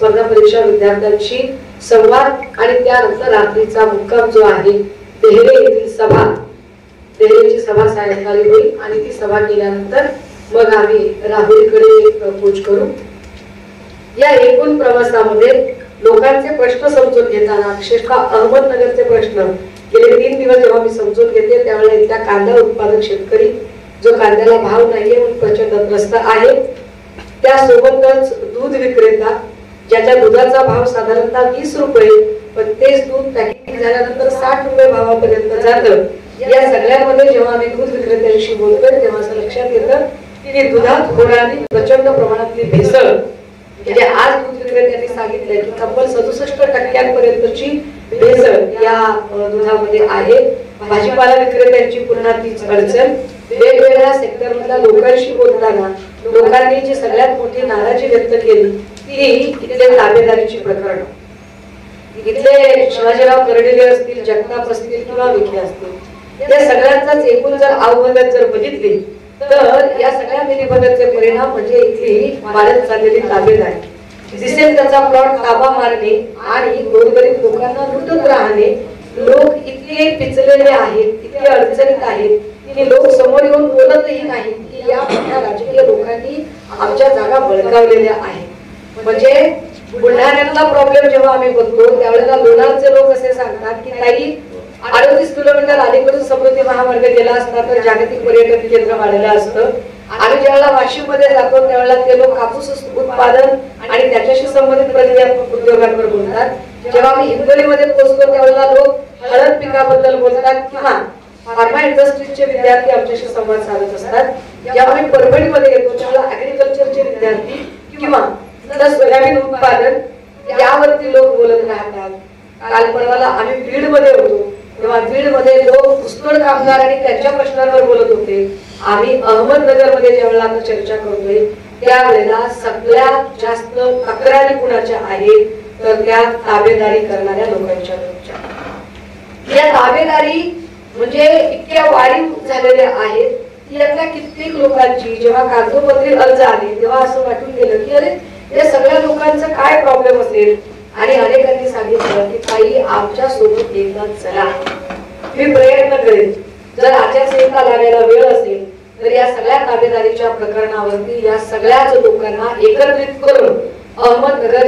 स्पर्धा परीक्षा विद्यार्थ्यांशी संवाद आणि त्यानंतर रात्रीचा मुक्काम जो आहे देहरे येथील सभा, देहरेची सभा सायंकाळी होईल आणि ती सभा केल्यानंतर मग आम्ही राहुरीकडे कूच करू। या एकूण प्रवासामध्ये लोकांचे प्रश्न समजून घेताना विशेषतः अहमदनगरचे प्रश्न गेले 3 दिवस जेव्हा मी समजून घेते त्यावेळेला इथल्या कांदा उत्पादक शेतकरी जो कांद्याला भाव नाहीये म्हणून प्रचंड त्रस्त आहे, त्यासोबतच दूध विक्रेता ज्याच्या दुधाचा भाव साधारणतः 20 रुपये पण तेच दूध पॅकेजिंग झाल्यानंतर 60 रुपये भावापर्यंत जातं। या सगळ्यांमध्ये जेव्हा आम्ही दूध विक्रेत्यांशी बोलतोय तेव्हा असं लक्षात येतं की दुधात होणारी प्रचंड प्रमाणातली भेसळ, म्हणजे आज दूध विक्रेत्यांनी सांगितलंय की तब्बल 67% भेसळ या दुधामध्ये आहे। भाजीपाला विक्रेत्यांची पुन्हा तीच अडचण। वेगवेगळ्या सेक्टर मधल्या लोकांशी बोलताना लोकांनी जी सगळ्यात मोठी नाराजी व्यक्त केली ती इथले ताबेदारीची प्रकरण, इथले शिवाजीराव कर्डिले असतील, जगताप असतील किंवा विखे असतील, या सगळ्यांचाच एकूण जर आव्हानं जर बघितली तर या सगळ्या मिलीभगतचे परिणाम म्हणजे इथली वाढत चाललेली ताबेदारी, दिसेल त्याचा प्लॉट ताबा मारणे आणि गोरगरीब लोकांना लुटत राहणे। लोक इतके पिचलेले आहेत, इतके अडचणीत आहेत की लोक समोर येऊन बोलतही नाहीत की या मोठ्या राजकीय लोकांनी आमच्या जागा बळकावलेल्या आहेत। म्हणजे बुलढाण्यातला प्रॉब्लेम जेव्हा आम्ही बघतो त्यावेळेला लोणारचे लोक असे सांगतात की ताई 38 किलोमीटर अलीकडून समृद्धी महामार्ग गेला असता तर जागतिक पर्यटन केंद्र वाढलं असतं। आम्ही ज्यावेळेला वाशिम मध्ये जातो त्यावेळेला ते लोक कापूस उत्पादन आणि त्याच्याशी संबंधित प्रतिक्रियात्मक उद्योगांवर बोलतात, जेव्हा आम्ही हिंगोलीमध्ये पोहोचतो त्यावेळेला लोक हळद पिकाबद्दल बोलतात किंवा फार्मा इंडस्ट्रीचे विद्यार्थी आमच्याशी संवाद साधत असतात। जेव्हा आम्ही परभणीमध्ये येतो त्यावेळेला ऍग्रिकल्चरचे विद्यार्थी किंवा सोयाबीन उत्पादन यावरती लोक बोलत राहतात। काल परवाला आम्ही बीड मध्ये होतो तेव्हा बीड मध्ये लोक ऊसतोड कामगार आणि त्यांच्या प्रश्नांवर बोलत होते। आम्ही अहमदनगर मध्ये ज्यावेळेला आता चर्चा करतोय त्यावेळेला सगळ्यात जास्त तक्रारी कुणाच्या आहेत तर त्या ताबेदारी करणाऱ्या लोकांच्या होत्या। या ताबेदारी म्हणजे इतक्या वाढीव झालेल्या आहेत की यातल्या कित्येक लोकांची जेव्हा कागदोपत्री अर्ज आले तेव्हा असं वाटून गेलं की अरे या सगळ्या लोकांचा काय प्रॉब्लेम असेल, आणि अनेकांनी सांगितलं की ताई आमच्या सोबत एकदा चला, मी प्रयत्न करेन, जर आचारसंहिता लागायला वेळ असेल तर या सगळ्या ताबेदारीच्या प्रकरणावरती या सगळ्याच लोकांना एकत्रित करून अहमदनगर